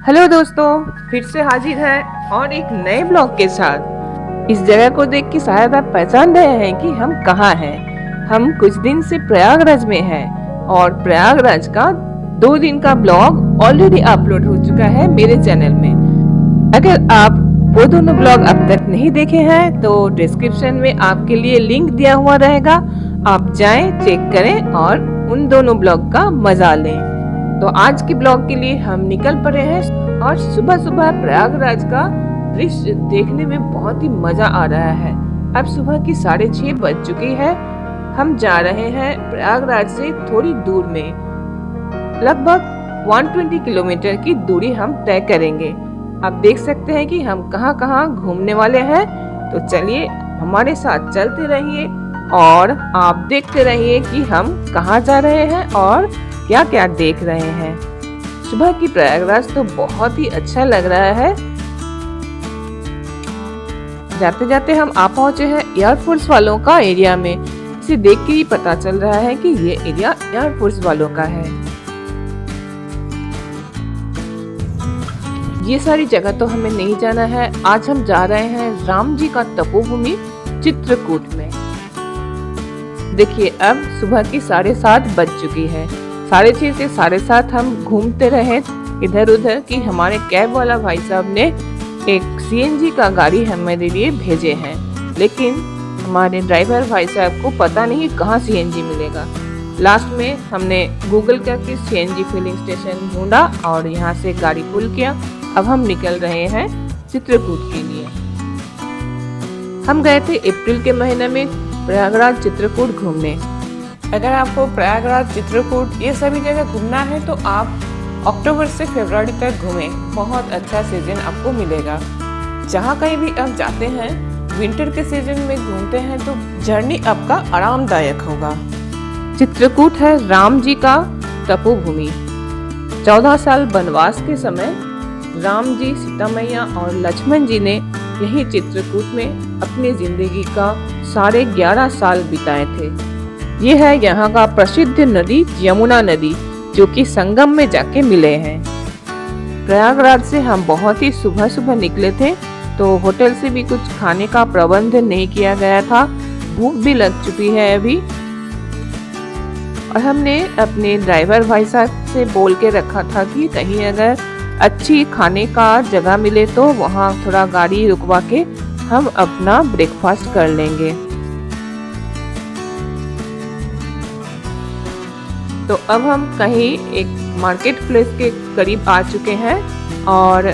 Hello दोस्तों, फिर से हाजिर है और एक नए ब्लॉग के साथ। इस जगह को देख के शायद आप पहचान रहे हैं कि हम कहाँ हैं। हम कुछ दिन से प्रयागराज में हैं और प्रयागराज का 2 दिन का ब्लॉग ऑलरेडी अपलोड हो चुका है मेरे चैनल में। अगर आप वो दोनों ब्लॉग अब तक नहीं देखे हैं तो डिस्क्रिप्शन में आपके लिए लिंक दिया हुआ रहेगा। आप जाएं, चेक करें और उन दोनों ब्लॉग का मजा लें। तो आज के ब्लॉग के लिए हम निकल पड़े हैं और सुबह सुबह प्रयागराज का दृश्य देखने में बहुत ही मजा आ रहा है। अब सुबह की 6:30 बज चुकी है। हम जा रहे हैं प्रयागराज से थोड़ी दूर में, लगभग 120 किलोमीटर की दूरी हम तय करेंगे। आप देख सकते हैं कि हम कहाँ कहाँ घूमने वाले हैं। तो चलिए हमारे साथ चलते रहिए और आप देखते रहिए कि हम कहाँ जा रहे हैं और क्या क्या देख रहे हैं। सुबह की प्रयागराज तो बहुत ही अच्छा लग रहा है। जाते जाते हम आ पहुंचे हैं एयरफोर्स वालों का एरिया में। इसे देख के ही पता चल रहा है कि ये एरिया एयरफोर्स वालों का है। ये सारी जगह तो हमें नहीं जाना है। आज हम जा रहे हैं राम जी का तपोभूमि चित्रकूट में। देखिए अब सुबह की 7:30 बज चुकी है। 6:30 से 7:30 हम घूमते रहे इधर उधर कि हमारे कैब वाला भाई साहब ने एक सीएनजी का गाड़ी हमारे लिए भेजे हैं, लेकिन हमारे ड्राइवर भाई साहब को पता नहीं कहाँ सीएनजी मिलेगा। लास्ट में हमने गूगल करके सीएनजी फिलिंग स्टेशन ढूंढा और यहाँ से गाड़ी पुल किया। अब हम निकल रहे हैं चित्रकूट के लिए। हम गए थे अप्रैल के महीने में प्रयागराज चित्रकूट घूमने। अगर आपको प्रयागराज चित्रकूट ये सभी जगह घूमना है तो आप अक्टूबर से फरवरी तक घूमें। बहुत अच्छा सीजन आपको मिलेगा। जहाँ कहीं भी आप जाते हैं विंटर के सीजन में घूमते हैं तो जर्नी आपका आरामदायक होगा। चित्रकूट है राम जी का तपोभूमि। 14 साल वनवास के समय राम जी, सीता मैया और लक्ष्मण जी ने यही चित्रकूट में अपनी जिंदगी का 11.5 साल बिताए थे। ये है यहाँ का प्रसिद्ध नदी यमुना नदी, जो कि संगम में जाके मिले हैं। प्रयागराज से हम बहुत ही सुबह सुबह निकले थे, तो होटल से भी कुछ खाने का प्रबंध नहीं किया गया था। भूख भी लग चुकी है अभी, और हमने अपने ड्राइवर भाई साहब से बोल के रखा था कि कहीं अगर अच्छी खाने का जगह मिले तो वहाँ थोड़ा गाड़ी रुकवा के हम अपना ब्रेकफास्ट कर लेंगे। तो अब हम कहीं एक मार्केट प्लेस के करीब आ चुके हैं और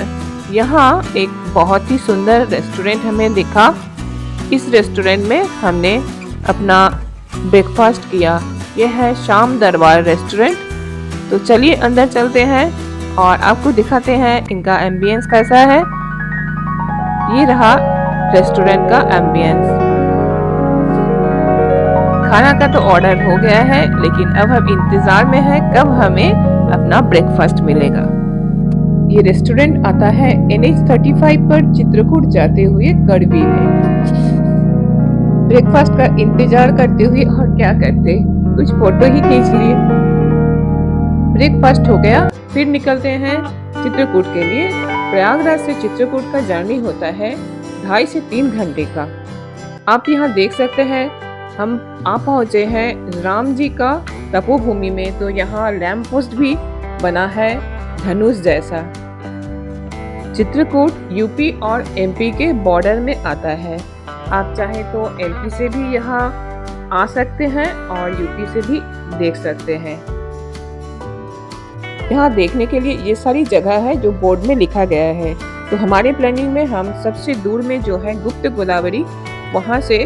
यहाँ एक बहुत ही सुंदर रेस्टोरेंट हमें दिखा। इस रेस्टोरेंट में हमने अपना ब्रेकफास्ट किया। यह है शाम दरबार रेस्टोरेंट। तो चलिए अंदर चलते हैं और आपको दिखाते हैं इनका एम्बियंस कैसा है। ये रहा रेस्टोरेंट का एम्बियंस। खाना का तो ऑर्डर हो गया है, लेकिन अब हम इंतजार में हैं कब हमें अपना ब्रेकफास्ट मिलेगा। ये रेस्टोरेंट आता है NH35 पर चित्रकूट जाते हुए कड़वी में। ब्रेकफास्ट का इंतजार करते हुए और क्या करते, कुछ फोटो ही खींच लिए। ब्रेकफास्ट हो गया, फिर निकलते हैं चित्रकूट के लिए। प्रयागराज से चित्रकूट का जर्नी होता है 2.5 से 3 घंटे का। आप यहाँ देख सकते हैं हम आ पहुंचे हैं राम जी का तपोभूमि में। तो यहाँ लैंप पोस्ट भी बना है धनुष जैसा। चित्रकूट यूपी और एमपी के बॉर्डर में आता है। आप चाहे तो एमपी से भी यहाँ आ सकते हैं और यूपी से भी देख सकते हैं। यहाँ देखने के लिए ये सारी जगह है जो बोर्ड में लिखा गया है। तो हमारे प्लानिंग में हम सबसे दूर में जो है गुप्त गोदावरी, वहाँ से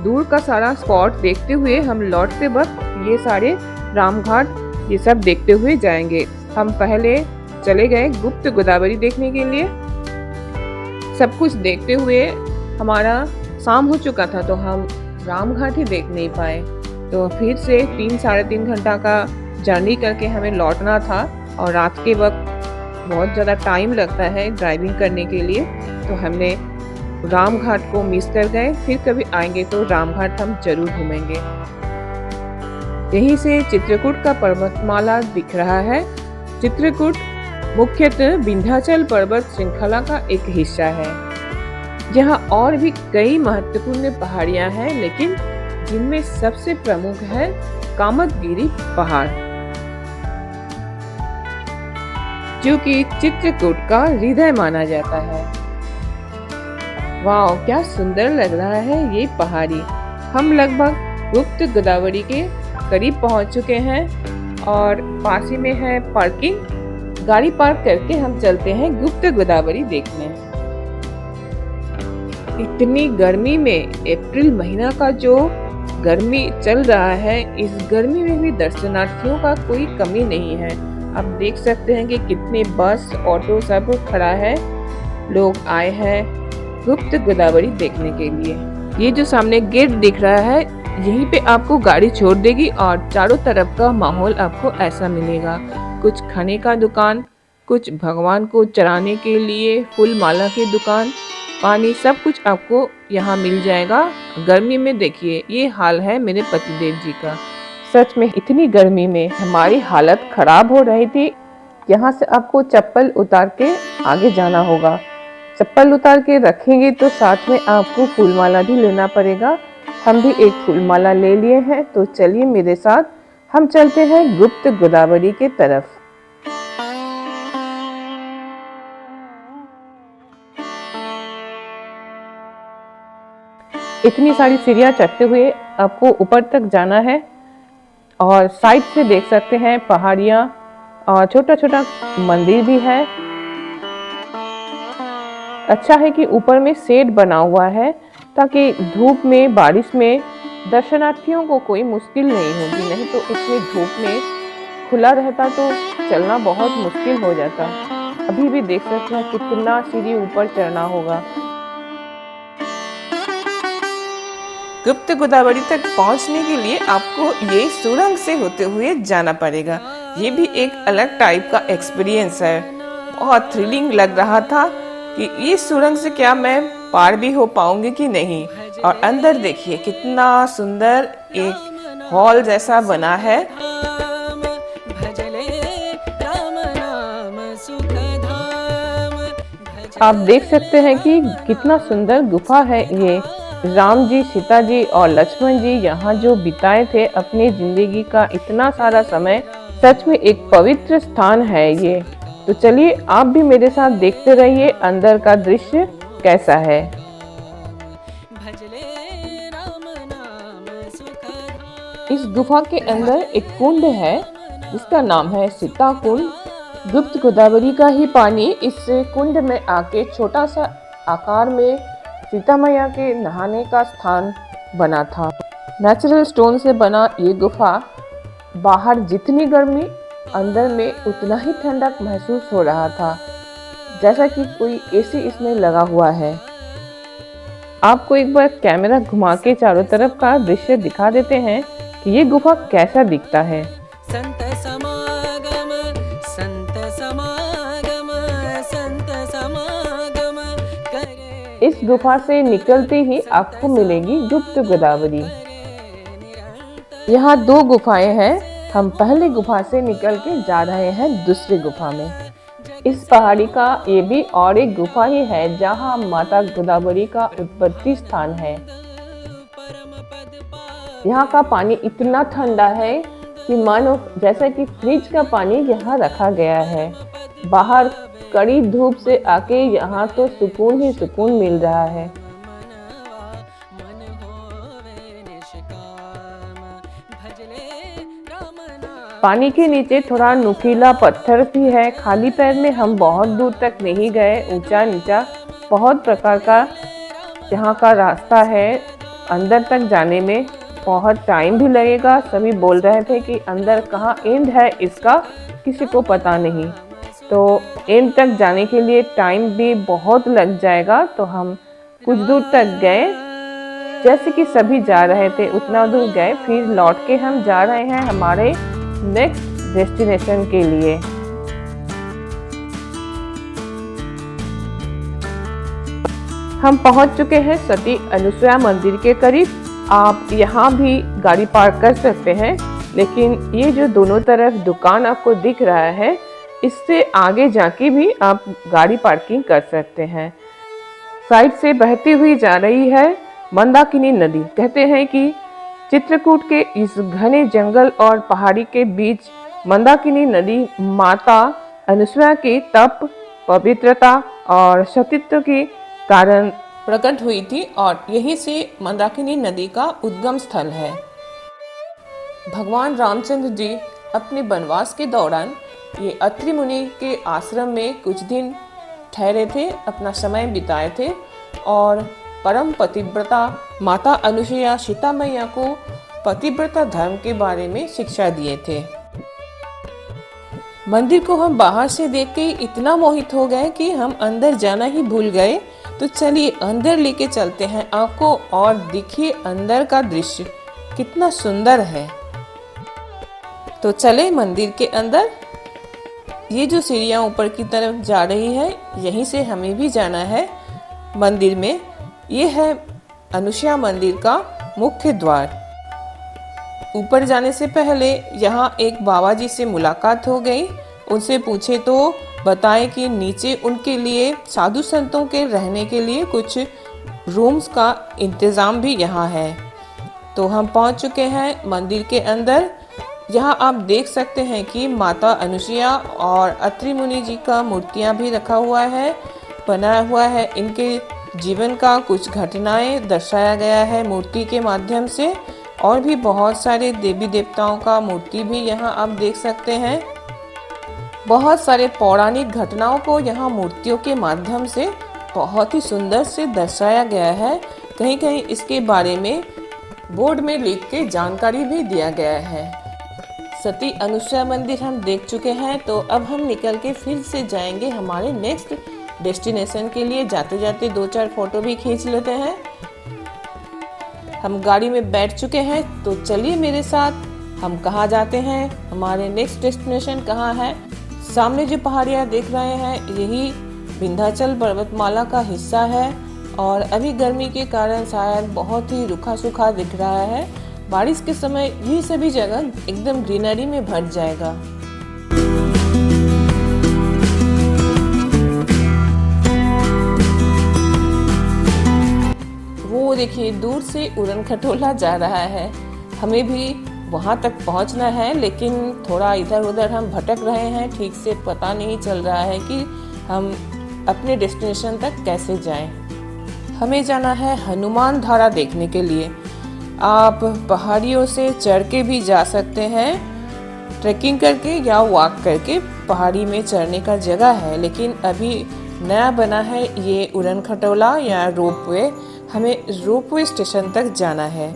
दूर का सारा स्पॉट देखते हुए हम लौटते वक्त ये सारे रामघाट ये सब देखते हुए जाएंगे। हम पहले चले गए गुप्त गोदावरी देखने के लिए। सब कुछ देखते हुए हमारा शाम हो चुका था, तो हम रामघाट ही देख नहीं पाए। तो फिर से 3-3.5 घंटा का जर्नी करके हमें लौटना था, और रात के वक्त बहुत ज़्यादा टाइम लगता है ड्राइविंग करने के लिए। तो हमने रामघाट को मिस कर गए। फिर कभी आएंगे तो रामघाट हम जरूर घूमेंगे। यहीं से चित्रकूट का पर्वतमाला दिख रहा है। चित्रकूट मुख्यतः विंध्याचल पर्वत श्रृंखला का एक हिस्सा है। यहाँ और भी कई महत्वपूर्ण पहाड़ियां हैं, लेकिन जिनमें सबसे प्रमुख है कामतगिरी पहाड़, जो कि चित्रकूट का हृदय माना जाता है। वाह, क्या सुंदर लग रहा है ये पहाड़ी। हम लगभग गुप्त गोदावरी के करीब पहुंच चुके हैं और पास ही में है पार्किंग। गाड़ी पार्क करके हम चलते हैं गुप्त गोदावरी देखने। इतनी गर्मी में, अप्रैल महीना का जो गर्मी चल रहा है, इस गर्मी में भी दर्शनार्थियों का कोई कमी नहीं है। आप देख सकते हैं कि कितने बस, ऑटो सब खड़ा है। लोग आए हैं गुप्त गोदावरी देखने के लिए। ये जो सामने गेट दिख रहा है, यहीं पे आपको गाड़ी छोड़ देगी और चारों तरफ का माहौल आपको ऐसा मिलेगा। कुछ खाने का दुकान, कुछ भगवान को चढ़ाने के लिए फूल माला की दुकान, पानी, सब कुछ आपको यहाँ मिल जाएगा। गर्मी में देखिए ये हाल है मेरे पतिदेव जी का। सच में इतनी गर्मी में हमारी हालत खराब हो रही थी। यहाँ से आपको चप्पल उतार के आगे जाना होगा। चप्पल उतार के रखेंगे तो साथ में आपको फूलमाला भी लेना पड़ेगा। हम भी एक फूलमाला ले लिए हैं, तो चलिए मेरे साथ हम चलते हैं गुप्त गोदावरी के तरफ। इतनी सारी सीढ़ियां चढ़ते हुए आपको ऊपर तक जाना है और साइड से देख सकते हैं पहाड़ियां और छोटा छोटा मंदिर भी है। अच्छा है कि ऊपर में शेड बना हुआ है ताकि धूप में, बारिश में दर्शनार्थियों को कोई मुश्किल नहीं होगी। नहीं तो इतनी धूप में खुला रहता तो चलना बहुत मुश्किल हो जाता। अभी भी देख सकते हैं कितना सीढ़ी ऊपर चढ़ना होगा। गुप्त गोदावरी तक पहुंचने के लिए आपको ये सुरंग से होते हुए जाना पड़ेगा। ये भी एक अलग टाइप का एक्सपीरियंस है। बहुत थ्रिलिंग लग रहा था कि इस सुरंग से क्या मैं पार भी हो पाऊंगी कि नहीं। और अंदर देखिए कितना सुंदर एक हॉल जैसा बना है। आप देख सकते हैं कि कितना सुंदर गुफा है ये। राम जी, सीता जी और लक्ष्मण जी यहाँ जो बिताए थे अपनी जिंदगी का इतना सारा समय, सच में एक पवित्र स्थान है ये। तो चलिए आप भी मेरे साथ देखते रहिए अंदर का दृश्य कैसा है। इस गुफा के अंदर एक कुंड है जिसका नाम है सीता कुंड। गुप्त गोदावरी का ही पानी इस कुंड में आके छोटा सा आकार में सीता मैया के नहाने का स्थान बना था। नेचुरल स्टोन से बना ये गुफा, बाहर जितनी गर्मी, अंदर में उतना ही ठंडक महसूस हो रहा था, जैसा कि कोई एसी इसमें लगा हुआ है। आपको एक बार कैमरा घुमा के चारों तरफ का दृश्य दिखा देते हैं कि ये गुफा कैसा दिखता है। संत समागम, संत समागम, संत समागम करे। इस गुफा से निकलते ही आपको मिलेगी गुप्त गोदावरी। यहाँ दो गुफाएं हैं। हम पहले गुफा से निकल के जा रहे हैं दूसरी गुफा में। इस पहाड़ी का ये भी और एक गुफा ही है जहाँ माता गोदावरी का उत्पत्ति स्थान है। यहाँ का पानी इतना ठंडा है कि मानो जैसा कि फ्रिज का पानी यहाँ रखा गया है। बाहर कड़ी धूप से आके यहाँ तो सुकून ही सुकून मिल रहा है। पानी के नीचे थोड़ा नुकीला पत्थर भी है। खाली पैर में हम बहुत दूर तक नहीं गए। ऊंचा नीचा बहुत प्रकार का यहाँ का रास्ता है। अंदर तक जाने में बहुत टाइम भी लगेगा। सभी बोल रहे थे कि अंदर कहाँ एंड है इसका किसी को पता नहीं, तो एंड तक जाने के लिए टाइम भी बहुत लग जाएगा। तो हम कुछ दूर तक गए, जैसे कि सभी जा रहे थे उतना दूर गए। फिर लौट के हम जा रहे हैं हमारे नेक्स्ट डेस्टिनेशन के लिए। हम पहुंच चुके हैं सती अनुसुया मंदिर के करीब। आप यहाँ भी गाड़ी पार्क कर सकते हैं, लेकिन ये जो दोनों तरफ दुकान आपको दिख रहा है, इससे आगे जाके भी आप गाड़ी पार्किंग कर सकते हैं। साइड से बहती हुई जा रही है मंदाकिनी नदी। कहते हैं कि चित्रकूट के इस घने जंगल और पहाड़ी के बीच मंदाकिनी नदी माता अनुसुईया की तप, पवित्रता और सतीत्व के कारण प्रकट हुई थी और यहीं से मंदाकिनी नदी का उद्गम स्थल है। भगवान रामचंद्र जी अपने वनवास के दौरान ये अत्रि मुनि के आश्रम में कुछ दिन ठहरे थे, अपना समय बिताए थे और परम पतिव्रता माता अनुसुईया सीता मैया को पतिव्रता धर्म के बारे में शिक्षा दिए थे। मंदिर को हम बाहर से देख के इतना मोहित हो गए कि हम अंदर जाना ही भूल गए। तो चलिए अंदर लेके चलते हैं आपको और देखिए अंदर का दृश्य कितना सुंदर है। तो चले मंदिर के अंदर। ये जो सीढ़ियाँ ऊपर की तरफ जा रही है, यहीं से हमें भी जाना है मंदिर में। ये है अनुसुईया मंदिर का मुख्य द्वार। ऊपर जाने से पहले यहाँ एक बाबा जी से मुलाकात हो गई। उनसे पूछे तो बताए कि नीचे उनके लिए साधु संतों के रहने के लिए कुछ रूम्स का इंतज़ाम भी यहाँ है। तो हम पहुँच चुके हैं मंदिर के अंदर। यहाँ आप देख सकते हैं कि माता अनुसुईया और अत्रि मुनि जी का मूर्तियाँ भी रखा हुआ है, बनाया हुआ है। इनके जीवन का कुछ घटनाएं दर्शाया गया है मूर्ति के माध्यम से, और भी बहुत सारे देवी देवताओं का मूर्ति भी यहाँ आप देख सकते हैं। बहुत सारे पौराणिक घटनाओं को यहाँ मूर्तियों के माध्यम से बहुत ही सुंदर से दर्शाया गया है। कहीं कहीं इसके बारे में बोर्ड में लिख के जानकारी भी दिया गया है। सती अनुसुईया मंदिर हम देख चुके हैं, तो अब हम निकल के फिर से जाएंगे हमारे नेक्स्ट डेस्टिनेशन के लिए। जाते जाते 2-4 फोटो भी खींच लेते हैं। हम गाड़ी में बैठ चुके हैं, तो चलिए मेरे साथ। हम कहाँ जाते हैं, हमारे नेक्स्ट डेस्टिनेशन कहाँ है। सामने जो पहाड़ियाँ देख रहे हैं यही विंध्याचल पर्वतमाला का हिस्सा है और अभी गर्मी के कारण शायद बहुत ही रूखा सूखा दिख रहा है। बारिश के समय ये सभी जगह एकदम ग्रीनरी में भर जाएगा। वो देखिए दूर से उड़न खटोला जा रहा है। हमें भी वहाँ तक पहुँचना है, लेकिन थोड़ा इधर उधर हम भटक रहे हैं। ठीक से पता नहीं चल रहा है कि हम अपने डेस्टिनेशन तक कैसे जाएं। हमें जाना है हनुमान धारा देखने के लिए। आप पहाड़ियों से चढ़ के भी जा सकते हैं, ट्रैकिंग करके या वॉक करके। पहाड़ी में चढ़ने का जगह है, लेकिन अभी नया बना है ये उड़न खटोला या रोपवे। हमें रोपवे स्टेशन तक जाना है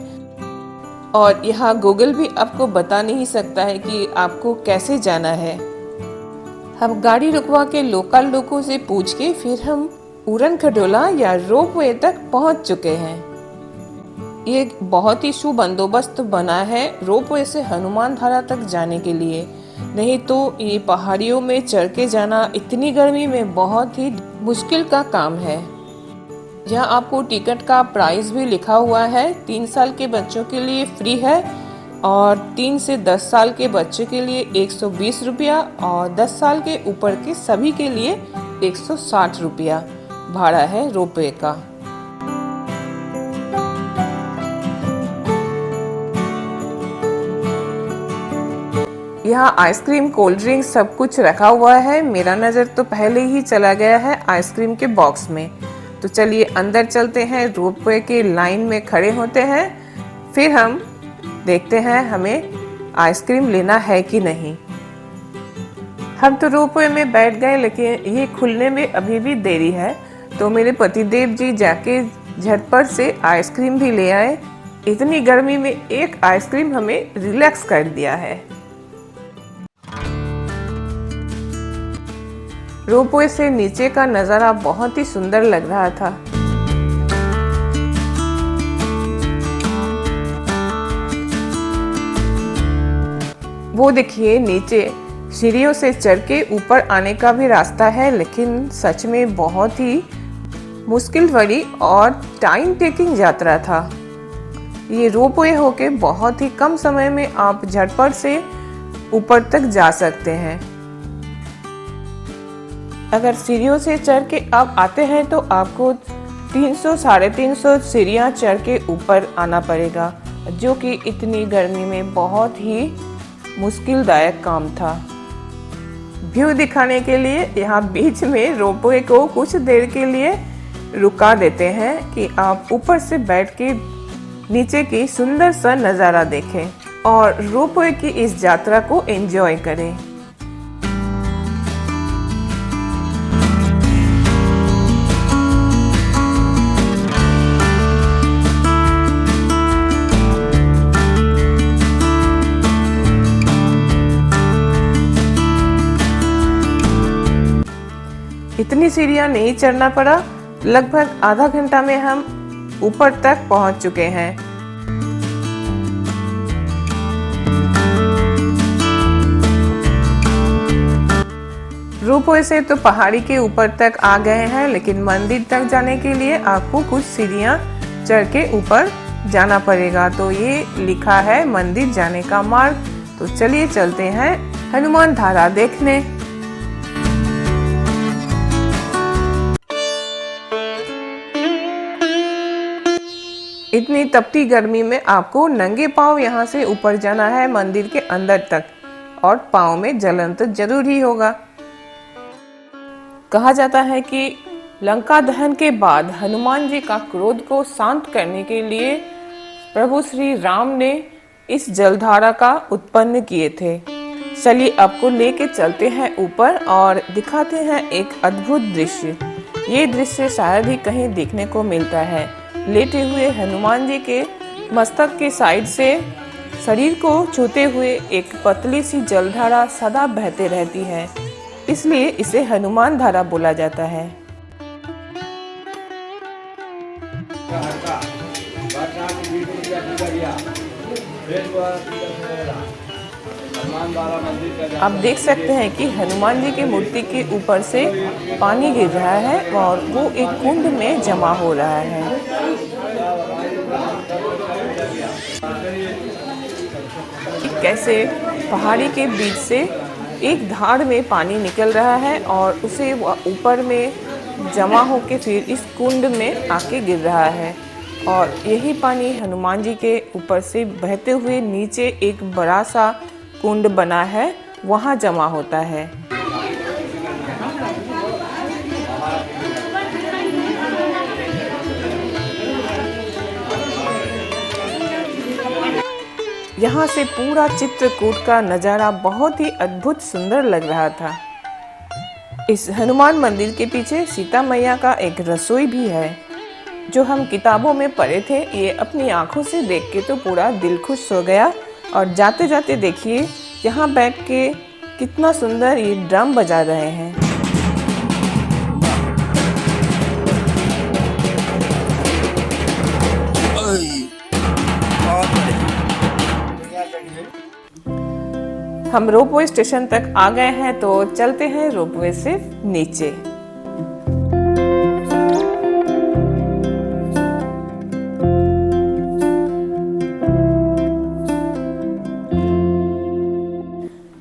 और यहाँ गूगल भी आपको बता नहीं सकता है कि आपको कैसे जाना है। हम गाड़ी रुकवा के लोकल लोगों से पूछ के फिर हम उड़न खटोला या रोपवे तक पहुँच चुके हैं। ये बहुत ही सुबंदोबस्त बना है रोपवे से हनुमान धारा तक जाने के लिए। नहीं तो ये पहाड़ियों में चढ़ के जाना इतनी गर्मी में बहुत ही मुश्किल का काम है। यहाँ आपको टिकट का प्राइस भी लिखा हुआ है। 3 साल के बच्चों के लिए फ्री है और 3 से 10 साल के बच्चे के लिए 120 रुपया और 10 साल के ऊपर के सभी के लिए 160 रुपया भाड़ा है रोपवे का। यहाँ आइसक्रीम, कोल्ड ड्रिंक सब कुछ रखा हुआ है। मेरा नज़र तो पहले ही चला गया है आइसक्रीम के बॉक्स में। तो चलिए अंदर चलते हैं, रोपवे के लाइन में खड़े होते हैं, फिर हम देखते हैं हमें आइसक्रीम लेना है कि नहीं। हम तो रोपवे में बैठ गए, लेकिन ये खुलने में अभी भी देरी है। तो मेरे पतिदेव जी जाके झटपट से आइसक्रीम भी ले आए। इतनी गर्मी में एक आइसक्रीम हमें रिलैक्स कर दिया है। रोपवे से नीचे का नज़ारा बहुत ही सुंदर लग रहा था। वो देखिए नीचे सीढ़ियों से चढ़ के ऊपर आने का भी रास्ता है, लेकिन सच में बहुत ही मुश्किल भरी और टाइम टेकिंग यात्रा था। ये रोपवे होके बहुत ही कम समय में आप झटपट से ऊपर तक जा सकते हैं। अगर सीढ़ियों से चढ़ के आप आते हैं तो आपको 300-350 सीढ़ियाँ चढ़ के ऊपर आना पड़ेगा, जो कि इतनी गर्मी में बहुत ही मुश्किलदायक काम था। व्यू दिखाने के लिए यहाँ बीच में रोपवे को कुछ देर के लिए रुका देते हैं कि आप ऊपर से बैठ के नीचे की सुंदर सा नज़ारा देखें और रोपवे की इस यात्रा को एंजॉय करें। इतनी सीढ़ियाँ नहीं चढ़ना पड़ा, लगभग आधा घंटा में हम ऊपर तक पहुंच चुके हैं। रोपवे से तो पहाड़ी के ऊपर तक आ गए हैं, लेकिन मंदिर तक जाने के लिए आपको कुछ सीढ़ियाँ चढ़ के ऊपर जाना पड़ेगा। तो ये लिखा है मंदिर जाने का मार्ग। तो चलिए चलते हैं हनुमान धारा देखने। इतनी तपती गर्मी में आपको नंगे पांव यहाँ से ऊपर जाना है मंदिर के अंदर तक, और पांव में जलन तो जरूर ही होगा। कहा जाता है कि लंका दहन के बाद हनुमान जी का क्रोध को शांत करने के लिए प्रभु श्री राम ने इस जलधारा का उत्पन्न किए थे। चलिए आपको लेके चलते हैं ऊपर और दिखाते हैं एक अद्भुत दृश्य। ये दृश्य शायद ही कहीं देखने को मिलता है। लेटे हुए हनुमान जी के मस्तक के साइड से शरीर को छूते हुए एक पतली सी जलधारा सदा बहते रहती है, इसलिए इसे हनुमान धारा बोला जाता है। आप देख सकते हैं कि हनुमान जी की मूर्ति के ऊपर से पानी गिर रहा है और वो एक कुंड में जमा हो रहा है। कैसे पहाड़ी के बीच से एक धार में पानी निकल रहा है और उसे ऊपर में जमा होके फिर इस कुंड में आके गिर रहा है, और यही पानी हनुमान जी के ऊपर से बहते हुए नीचे एक बड़ा सा कुंड बना है, वहाँ जमा होता है। यहाँ से पूरा चित्रकूट का नज़ारा बहुत ही अद्भुत सुंदर लग रहा था। इस हनुमान मंदिर के पीछे सीता मैया का एक रसोई भी है, जो हम किताबों में पढ़े थे। ये अपनी आंखों से देख के तो पूरा दिल खुश हो गया। और जाते जाते देखिए यहाँ बैठ के कितना सुंदर ये ड्रम बजा रहे हैं। हम रोपवे स्टेशन तक आ गए हैं, तो चलते हैं रोपवे से नीचे।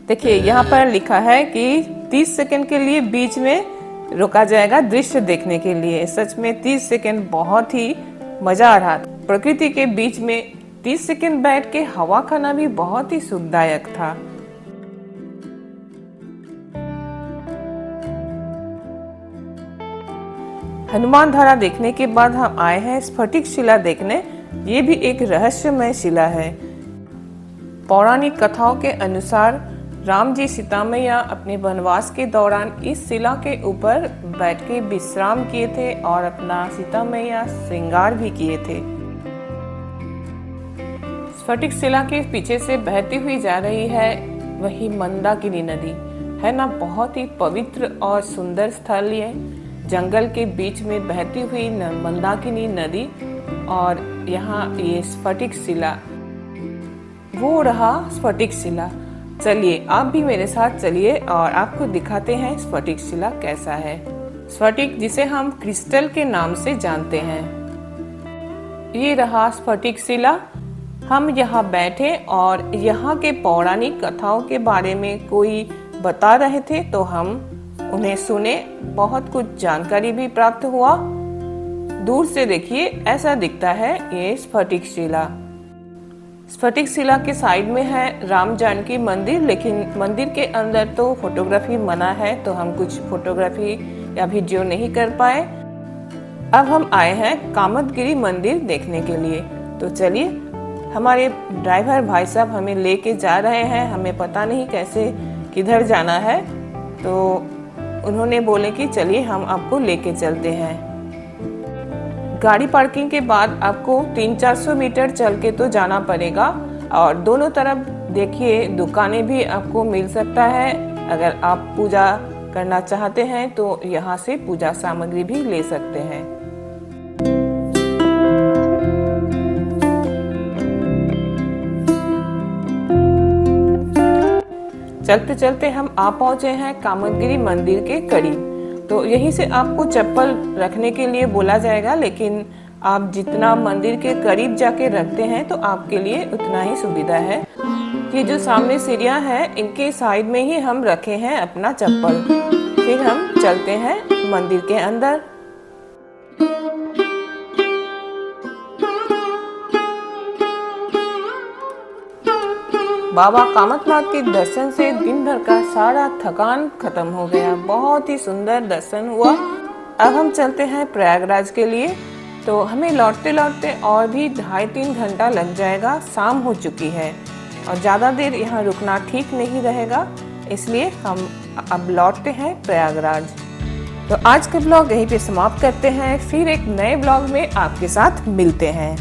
देखिए यहाँ पर लिखा है कि 30 सेकंड के लिए बीच में रुका जाएगा दृश्य देखने के लिए। सच में 30 सेकंड बहुत ही मजा आ रहा था। प्रकृति के बीच में 30 सेकंड बैठ के हवा खाना भी बहुत ही सुखदायक था। हनुमान धारा देखने के बाद हम आए हैं स्फटिक शिला देखने। ये भी एक रहस्यमय शिला है। पौराणिक कथाओं के अनुसार राम जी सीता मैया अपने वनवास के दौरान इस शिला के ऊपर बैठ के विश्राम किए थे और अपना सीता मैया श्रृंगार भी किए थे। स्फटिक शिला के पीछे से बहती हुई जा रही है वही मंदाकिनी नदी है ना। बहुत ही पवित्र और सुंदर स्थल ये, जंगल के बीच में बहती हुई मंदाकिनी नदी, और यहाँ ये स्फटिक शिला, वो रहा स्फटिक शिला। चलिए आप भी मेरे साथ चलिए और आपको दिखाते हैं स्फटिक शिला कैसा है। स्फटिक जिसे हम क्रिस्टल के नाम से जानते हैं, ये रहा स्फटिक शिला। हम यहाँ बैठे और यहाँ के पौराणिक कथाओं के बारे में कोई बता रहे थे, तो हम उन्हें सुने, बहुत कुछ जानकारी भी प्राप्त हुआ। दूर से देखिए ऐसा दिखता है ये स्फटिक शिला। स्फटिक शिला के साइड में है राम जानकी मंदिर, लेकिन मंदिर के अंदर तो फोटोग्राफी मना है, तो हम कुछ फोटोग्राफी या वीडियो नहीं कर पाए। अब हम आए हैं कामदगिरी मंदिर देखने के लिए। तो चलिए, हमारे ड्राइवर भाई साहब हमें लेके जा रहे हैं, हमें पता नहीं कैसे किधर जाना है, तो उन्होंने बोले कि चलिए हम आपको लेके चलते हैं। गाड़ी पार्किंग के बाद आपको 300-400 मीटर चल के तो जाना पड़ेगा, और दोनों तरफ देखिए दुकानें भी आपको मिल सकता है। अगर आप पूजा करना चाहते हैं तो यहाँ से पूजा सामग्री भी ले सकते हैं। चलते चलते हम आ पहुंचे हैं कामदगिरी मंदिर के करीब। तो यहीं से आपको चप्पल रखने के लिए बोला जाएगा, लेकिन आप जितना मंदिर के करीब जाके रखते हैं तो आपके लिए उतना ही सुविधा है। ये जो सामने सीढ़ियां हैं, इनके साइड में ही हम रखे हैं अपना चप्पल। फिर हम चलते हैं मंदिर के अंदर। बाबा कामतनाथ के दर्शन से दिन भर का सारा थकान खत्म हो गया। बहुत ही सुंदर दर्शन हुआ। अब हम चलते हैं प्रयागराज के लिए। तो हमें लौटते लौटते और भी 2.5-3 घंटा लग जाएगा। शाम हो चुकी है और ज़्यादा देर यहाँ रुकना ठीक नहीं रहेगा, इसलिए हम अब लौटते हैं प्रयागराज। तो आज का ब्लॉग यहीं पे समाप्त करते हैं। फिर एक नए ब्लॉग में आपके साथ मिलते हैं।